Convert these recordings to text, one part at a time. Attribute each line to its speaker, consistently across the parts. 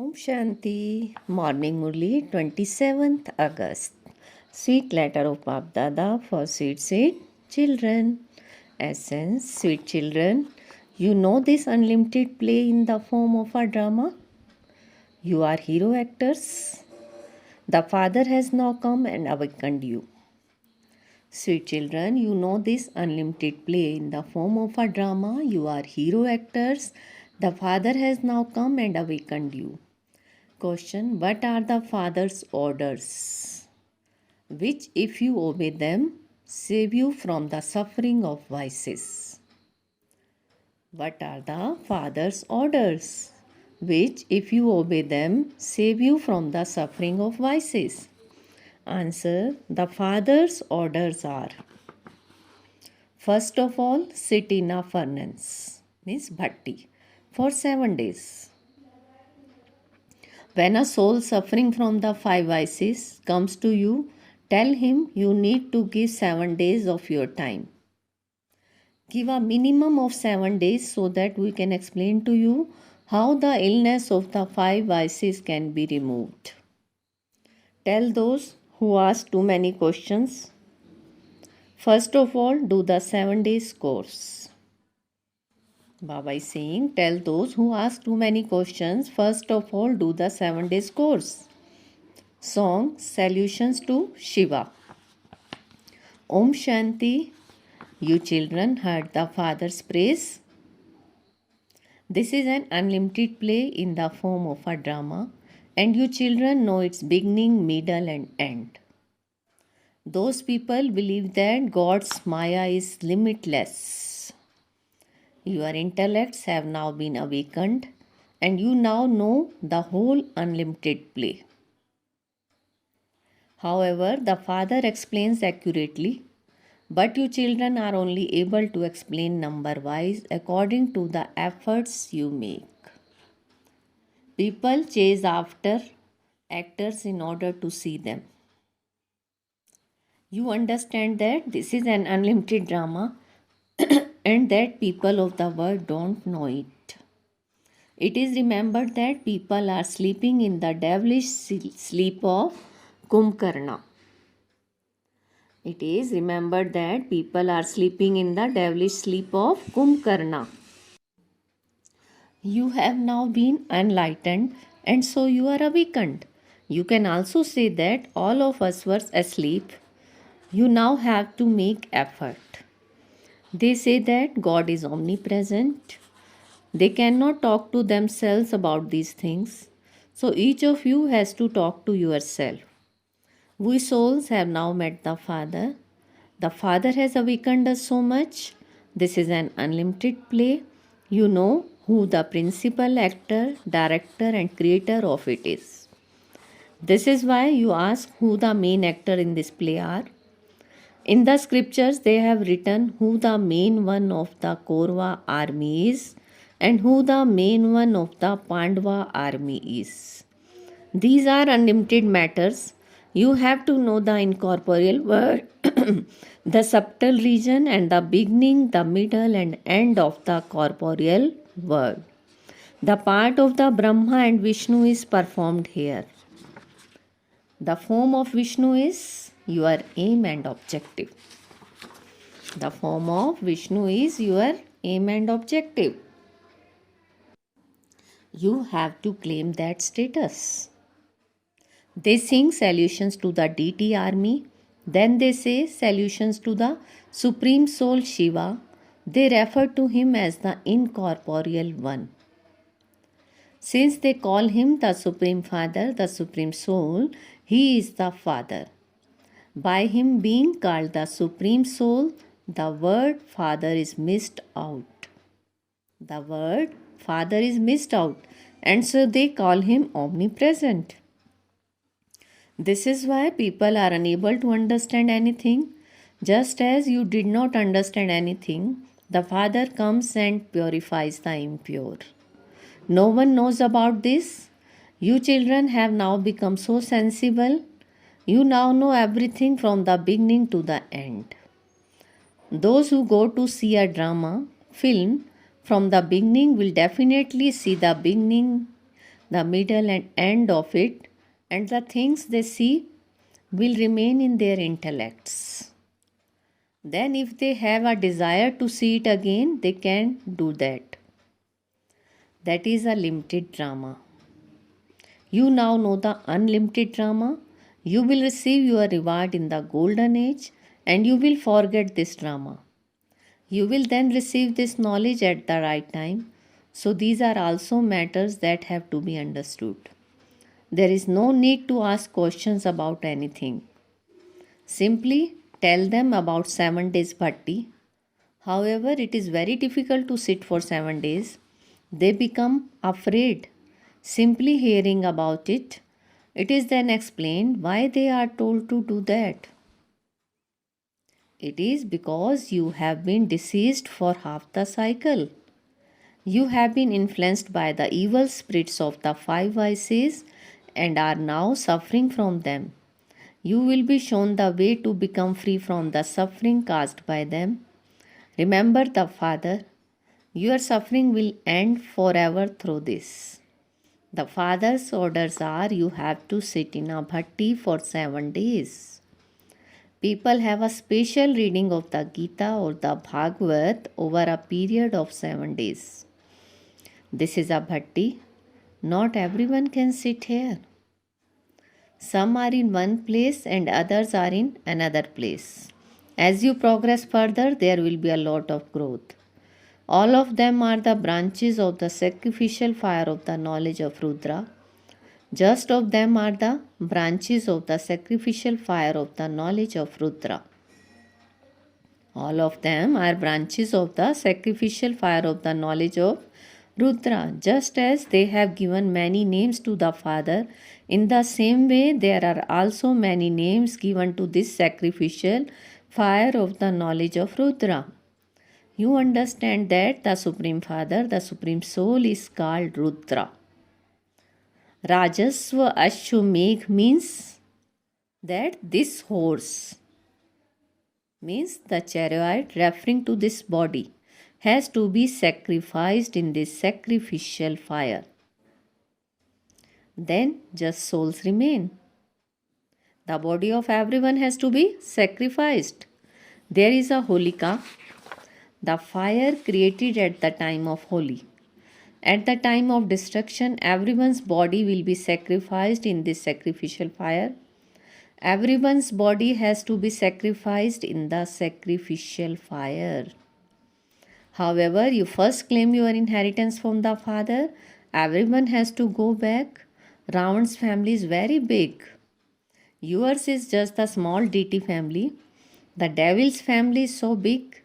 Speaker 1: Om Shanti, Morning Murli, 27th August. Sweet letter of Bap Dada for sweet children. Essence, sweet children, you know this unlimited play in the form of a drama? You are hero actors. The Father has now come and awakened you. Sweet children, you know this unlimited play in the form of a drama. You are hero actors. The Father has now come and awakened you. Question: what are the Father's orders, which, if you obey them, save you from the suffering of vices? What are the Father's orders, which, if you obey them, save you from the suffering of vices? Answer: the Father's orders are: first of all, sit in a furnace, means bhatti, for 7 days. When a soul suffering from the 5 vices comes to you, tell him you need to give 7 days of your time. Give a minimum of 7 days so that we can explain to you how the illness of the 5 vices can be removed. Tell those who ask too many questions. First of all, do the 7 days course. Baba is saying, tell those who ask too many questions, first of all, do the 7 days course. Song, Solutions to Shiva. Om Shanti, you children heard the Father's praise. This is an unlimited play in the form of a drama, and you children know its beginning, middle, and end. Those people believe that God's Maya is limitless. Your intellects have now been awakened, and you now know the whole unlimited play. However, the Father explains accurately, but you children are only able to explain number-wise according to the efforts you make. People chase after actors in order to see them. You understand that this is an unlimited drama and that people of the world don't know it. It is remembered that people are sleeping in the devilish sleep of Kumbhakarna. It is remembered that people are sleeping in the devilish sleep of Kumbhakarna. You have now been enlightened, and so you are awakened. You can also say that all of us were asleep. You now have to make effort. They say that God is omnipresent. They cannot talk to themselves about these things. So each of you has to talk to yourself. We souls have now met the Father. The Father has awakened us so much. This is an unlimited play. You know who the principal actor, director, and creator of it is. This is why you ask who the main actor in this play are. In the scriptures, they have written who the main one of the Kaurava army is and who the main one of the Pandava army is. These are unlimited matters. You have to know the incorporeal world, the subtle region, and the beginning, the middle, and end of the corporeal world. The part of the Brahma and Vishnu is performed here. The form of Vishnu is your aim and objective. The form of Vishnu is your aim and objective. You have to claim that status. They sing solutions to the deity army. Then they say solutions to the Supreme Soul Shiva. They refer to him as the incorporeal one. Since they call him the Supreme Father, the Supreme Soul, he is the Father. By him being called the Supreme Soul, the word Father is missed out. The word Father is missed out, and so they call him omnipresent. This is why people are unable to understand anything. Just as you did not understand anything, the Father comes and purifies the impure. No one knows about this. You children have now become so sensible. You now know everything from the beginning to the end. Those who go to see a drama, film, from the beginning will definitely see the beginning the middle and end of it, and the things they see will remain in their intellects. Then, if they have a desire to see it again, they can do that. That is a limited drama. You now know the unlimited drama. You will receive your reward in the golden age and you will forget this drama. You will then receive this knowledge at the right time. So, these are also matters that have to be understood. There is no need to ask questions about anything. Simply tell them about 7 days bhatti. However, it is very difficult to sit for 7 days. They become afraid simply hearing about it. It is then explained why they are told to do that. It is because you have been deceased for half the cycle. You have been influenced by the evil spirits of the 5 vices and are now suffering from them. You will be shown the way to become free from the suffering caused by them. Remember the Father. Your suffering will end forever through this. The Father's orders are you have to sit in a bhatti for 7 days. People have a special reading of the Gita or the Bhagavad over a period of 7 days. This is a bhatti. Not everyone can sit here. Some are in one place and others are in another place. As you progress further, there will be a lot of growth. All of them are the branches of the sacrificial fire of the knowledge of Rudra. Just of them are the branches of the sacrificial fire of the knowledge of Rudra. All of them are branches of the sacrificial fire of the knowledge of Rudra. Just as they have given many names to the Father, in the same way there are also many names given to this sacrificial fire of the knowledge of Rudra. You understand that the Supreme Father, the Supreme Soul is called Rudra. Rajasva Ashwamegh means that this horse, means the chariot referring to this body, has to be sacrificed in this sacrificial fire. Then just souls remain. The body of everyone has to be sacrificed. There is a Holika, the fire created at the time of Holi. At the time of destruction, everyone's body will be sacrificed in this sacrificial fire. Everyone's body has to be sacrificed in the sacrificial fire. However, you first claim your inheritance from the Father. Everyone has to go back. Ravan's family is very big. Yours is just a small deity family. The devil's family is so big.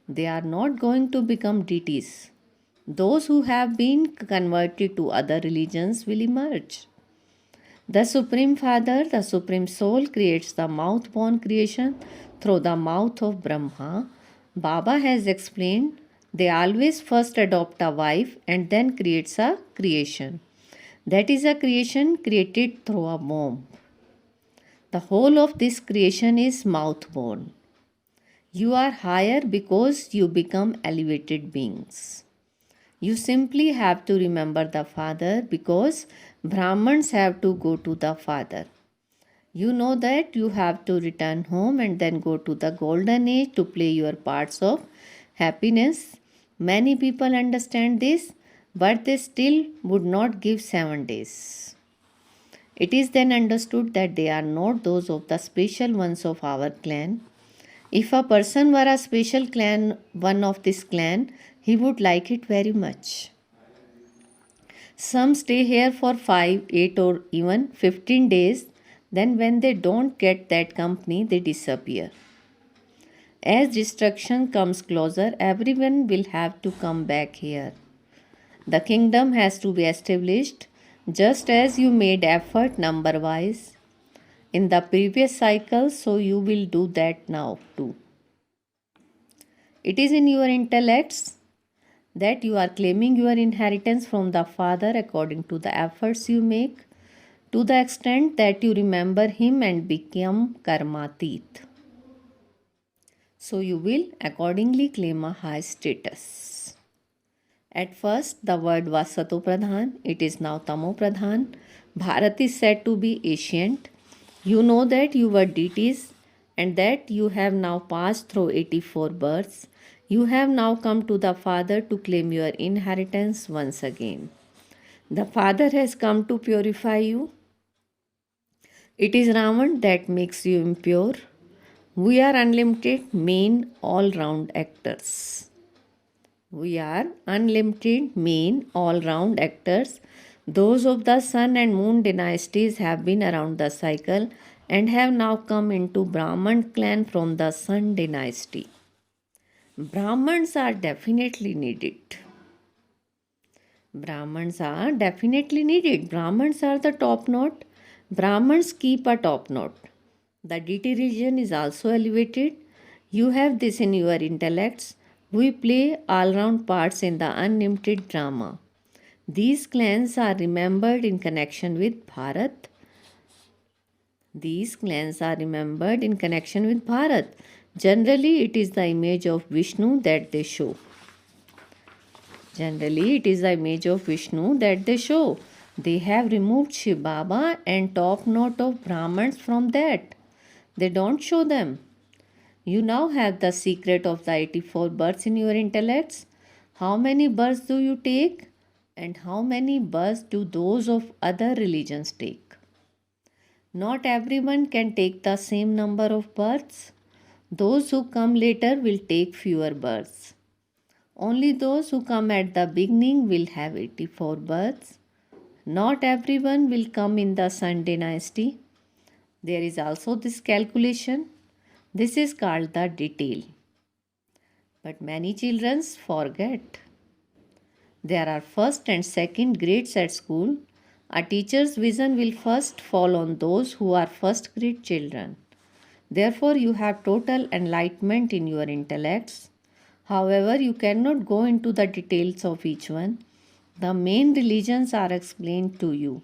Speaker 1: They are not going to become deities. Those who have been converted to other religions will emerge. The Supreme Father, the Supreme Soul, creates the mouth-born creation through the mouth of Brahma. Baba has explained they always first adopt a wife and then creates a creation. That is a creation created through a womb. The whole of this creation is mouth-born. You are higher because you become elevated beings. You simply have to remember the Father because Brahmins have to go to the Father. You know that you have to return home and then go to the golden age to play your parts of happiness. Many people understand this, but they still would not give 7 days. It is then understood that they are not those of the special ones of our clan. If a person were a special clan, one of this clan, he would like it very much. Some stay here for 5, 8 or even 15 days. Then when they don't get that company, they disappear. As destruction comes closer, everyone will have to come back here. The kingdom has to be established just as you made effort number-wise in the previous cycle, so you will do that now too. It is in your intellects that you are claiming your inheritance from the Father according to the efforts you make, to the extent that you remember Him and become karmatit. So you will accordingly claim a high status. At first, the word was Sato Pradhan, it is now Tamo Pradhan. Bharat is said to be ancient. You know that you were deities and that you have now passed through 84 births. You have now come to the Father to claim your inheritance once again. The Father has come to purify you. It is Ravan that makes you impure. We are unlimited, main, all round actors. We are unlimited, main, all round actors. Those of the sun and moon dynasties have been around the cycle and have now come into Brahman clan from the sun dynasty. Brahmans are definitely needed. Brahmans are definitely needed. Brahmans are the top note. Brahmans keep a top note. The deity religion is also elevated. You have this in your intellects. We play all round parts in the unlimited drama. These clans are remembered in connection with Bharat. These clans are remembered in connection with Bharat. Generally, it is the image of Vishnu that they show. Generally, it is the image of Vishnu that they show. They have removed Shiv Baba and top note of Brahmans from that. They don't show them. You now have the secret of the 84 births in your intellects. How many births do you take? And how many births do those of other religions take? Not everyone can take the same number of births. Those who come later will take fewer births. Only those who come at the beginning will have 84 births. Not everyone will come in the Sun dynasty. There is also this calculation. This is called the detail. But many children forget. There are first and second grades at school. A teacher's vision will first fall on those who are first grade children. Therefore, you have total enlightenment in your intellects. However, you cannot go into the details of each one. The main religions are explained to you.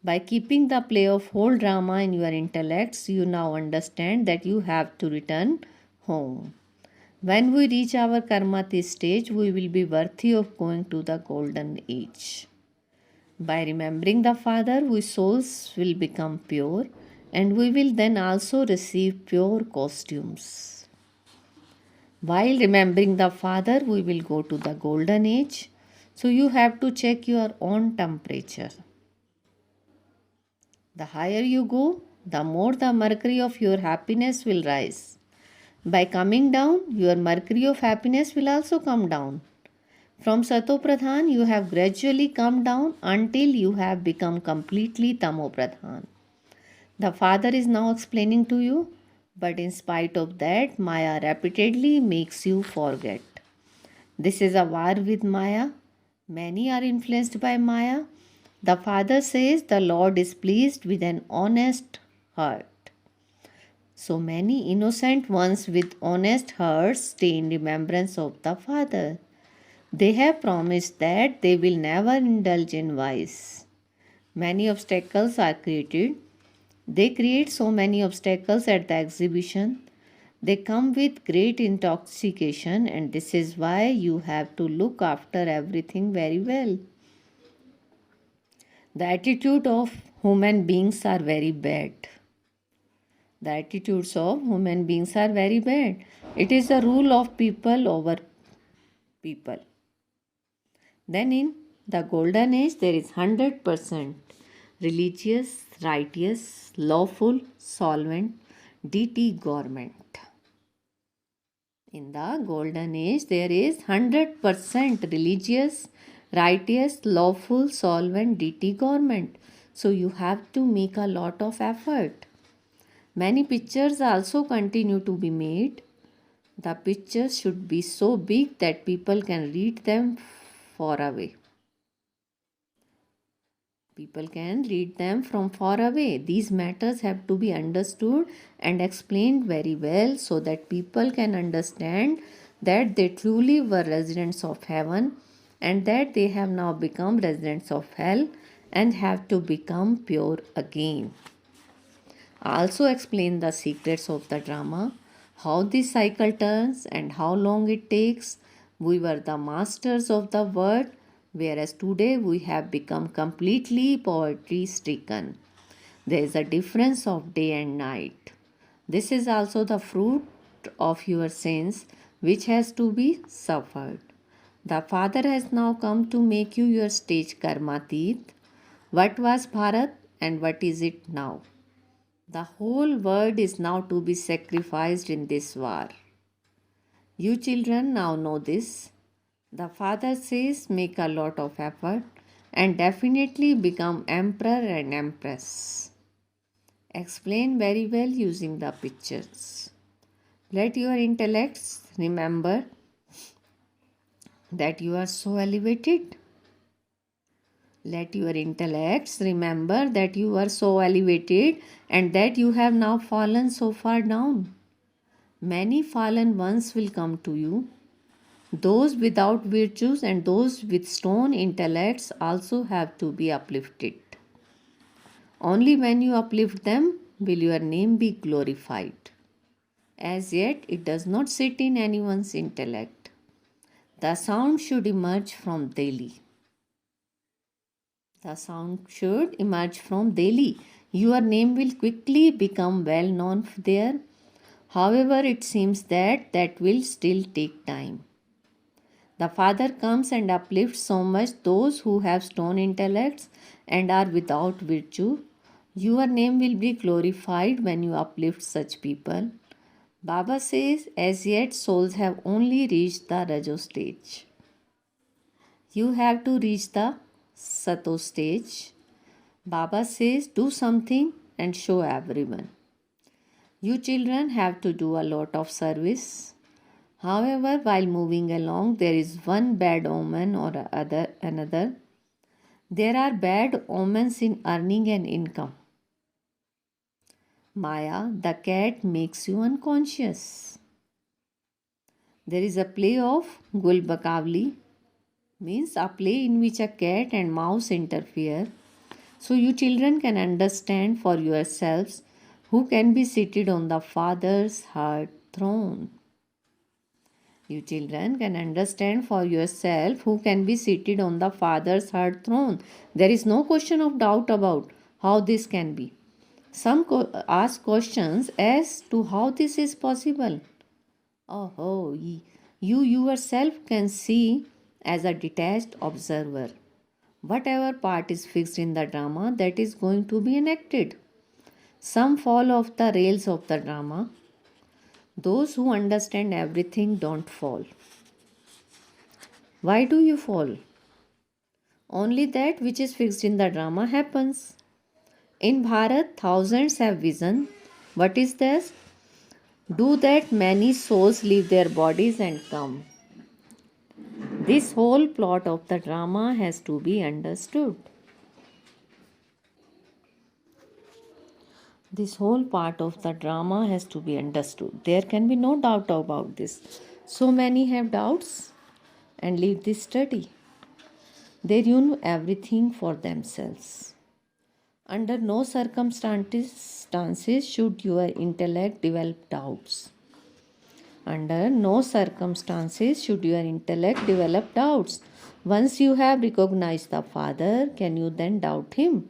Speaker 1: By keeping the play of whole drama in your intellects, you now understand that you have to return home. When we reach our karmati stage, we will be worthy of going to the golden age. By remembering the Father, we souls will become pure and we will then also receive pure costumes. While remembering the Father, we will go to the golden age. So you have to check your own temperature. The higher you go, the more the mercury of your happiness will rise. By coming down, your mercury of happiness will also come down. From Sato Pradhan, you have gradually come down until you have become completely Tamo Pradhan. The Father is now explaining to you, but in spite of that, Maya repeatedly makes you forget. This is a war with Maya. Many are influenced by Maya. The Father says the Lord is pleased with an honest heart. So many innocent ones with honest hearts stay in remembrance of the Father. They have promised that they will never indulge in vice. Many obstacles are created. They create so many obstacles at the exhibition. They come with great intoxication, and this is why you have to look after everything very well. The attitude of human beings are very bad. The attitudes of human beings are very bad. It is the rule of people over people. Then in the golden age, there is 100% religious, righteous, lawful, solvent, deity government. In the golden age, there is 100% religious, righteous, lawful, solvent, deity government. So you have to make a lot of effort. Many pictures also continue to be made. The pictures should be so big that people can read them far away. People can read them from far away. These matters have to be understood and explained very well so that people can understand that they truly were residents of heaven and that they have now become residents of hell and have to become pure again. Also explain the secrets of the drama, how this cycle turns and how long it takes. We were the masters of the world, whereas today we have become completely poverty stricken. There is a difference of day and night. This is also the fruit of your sins, which has to be suffered. The Father has now come to make you your stage karmatit. What was Bharat and what is it now? The whole world is now to be sacrificed in this war. You children now know this. The Father says make a lot of effort and definitely become emperor and empress. Explain very well using the pictures. Let your intellects remember that you are so elevated. Let your intellects remember that you are so elevated and that you have now fallen so far down. Many fallen ones will come to you. Those without virtues and those with stone intellects also have to be uplifted. Only when you uplift them will your name be glorified. As yet, it does not sit in anyone's intellect. The sound should emerge from Delhi. The sound should emerge from Delhi. Your name will quickly become well known there. However, it seems that will still take time. The Father comes and uplifts so much those who have stone intellects and are without virtue. Your name will be glorified when you uplift such people. Baba says, as yet souls have only reached the Rajo stage. You have to reach the Sato stage. Baba says, do something and show everyone. You children have to do a lot of service. However, while moving along, there is one bad omen or another. There are bad omens in earning an income. Maya, the cat, makes you unconscious. There is a play of Gulbakavli, means a play in which a cat and mouse interfere. So you children can understand for yourselves who can be seated on the Father's heart throne. You children can understand for yourself who can be seated on the Father's heart throne. There is no question of doubt about how this can be. Some ask questions as to how this is possible. Oh, you yourself can see as a detached observer. Whatever part is fixed in the drama, that is going to be enacted. Some fall off the rails of the drama. Those who understand everything don't fall. Why do you fall? Only that which is fixed in the drama happens. In Bharat, thousands have vision. What is this? Do that many souls leave their bodies and come. This whole plot of the drama has to be understood. This whole part of the drama has to be understood. There can be no doubt about this. So many have doubts and leave this study. They know everything for themselves. Under no circumstances should your intellect develop doubts. Under no circumstances should your intellect develop doubts. Once you have recognized the Father, can you then doubt Him?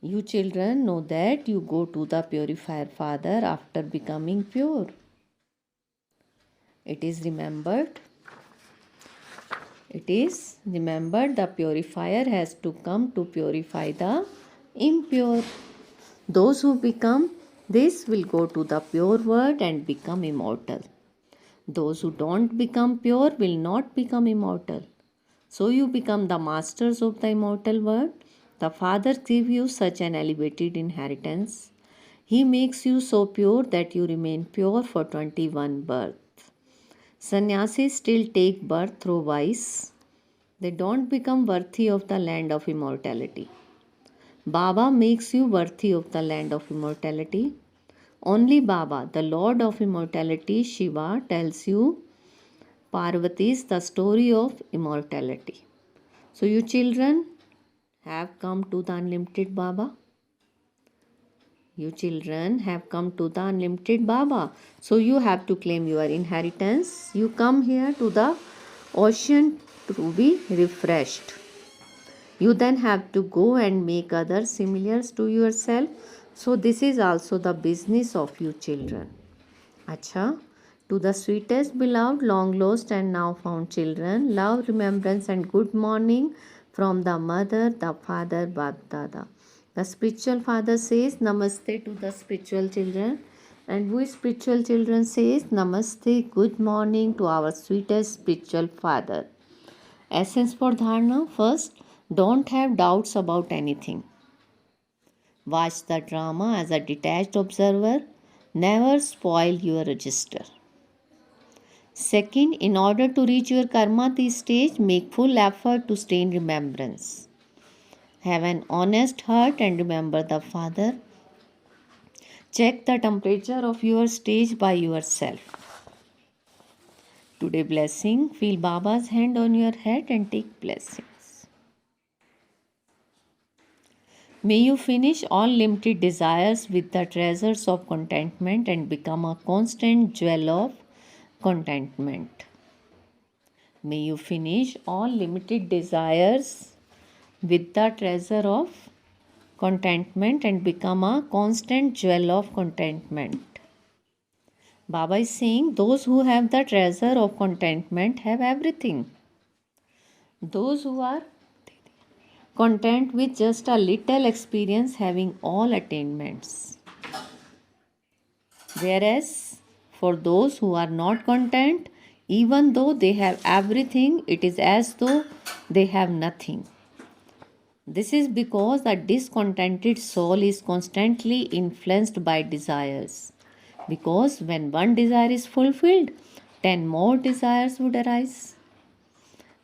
Speaker 1: You children know that you go to the purifier Father after becoming pure. It is remembered the purifier has to come to purify the impure. Those who become this will go to the pure world and become immortal. Those who don't become pure will not become immortal. So you become the masters of the immortal world. The Father gives you such an elevated inheritance. He makes you so pure that you remain pure for 21 births. Sannyasis still take birth through vice. They don't become worthy of the land of immortality. Baba makes you worthy of the land of immortality. Only Baba, the Lord of immortality, Shiva, tells you Parvati's the story of immortality. So you children have come to the unlimited Baba. You children have come to the unlimited Baba. So you have to claim your inheritance. You come here to the ocean to be refreshed. You then have to go and make others similar to yourself. So this is also the business of you children. Acha, to the sweetest beloved, long lost and now found children, love, remembrance and good morning from the mother, the father, Bab Dada. The spiritual father says Namaste to the spiritual children, and we spiritual children says Namaste, good morning to our sweetest spiritual father. Essence for Dharana. First, don't have doubts about anything. Watch the drama as a detached observer. Never spoil your register. Second, in order to reach your karma stage, make full effort to stay in remembrance. Have an honest heart and remember the Father. Check the temperature of your stage by yourself. Today blessing, feel Baba's hand on your head and take blessings. May you finish all limited desires with the treasures of contentment and become a constant jewel of contentment. May you finish all limited desires with the treasure of contentment and become a constant jewel of contentment. Baba is saying those who have the treasure of contentment have everything. Those who are content with just a little experience having all attainments. Whereas for those who are not content, even though they have everything, it is as though they have nothing. This is because a discontented soul is constantly influenced by desires. Because when one desire is fulfilled, 10 more desires would arise.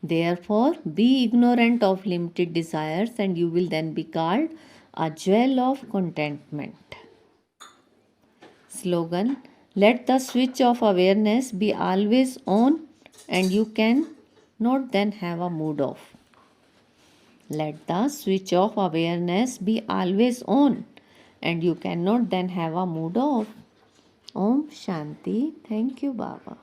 Speaker 1: Therefore, be ignorant of limited desires and you will then be called a jewel of contentment. Slogan: let the switch of awareness be always on and you can not then have a mood off. Let the switch of awareness be always on and you cannot then have a mood off. Om Shanti. Thank you, Baba.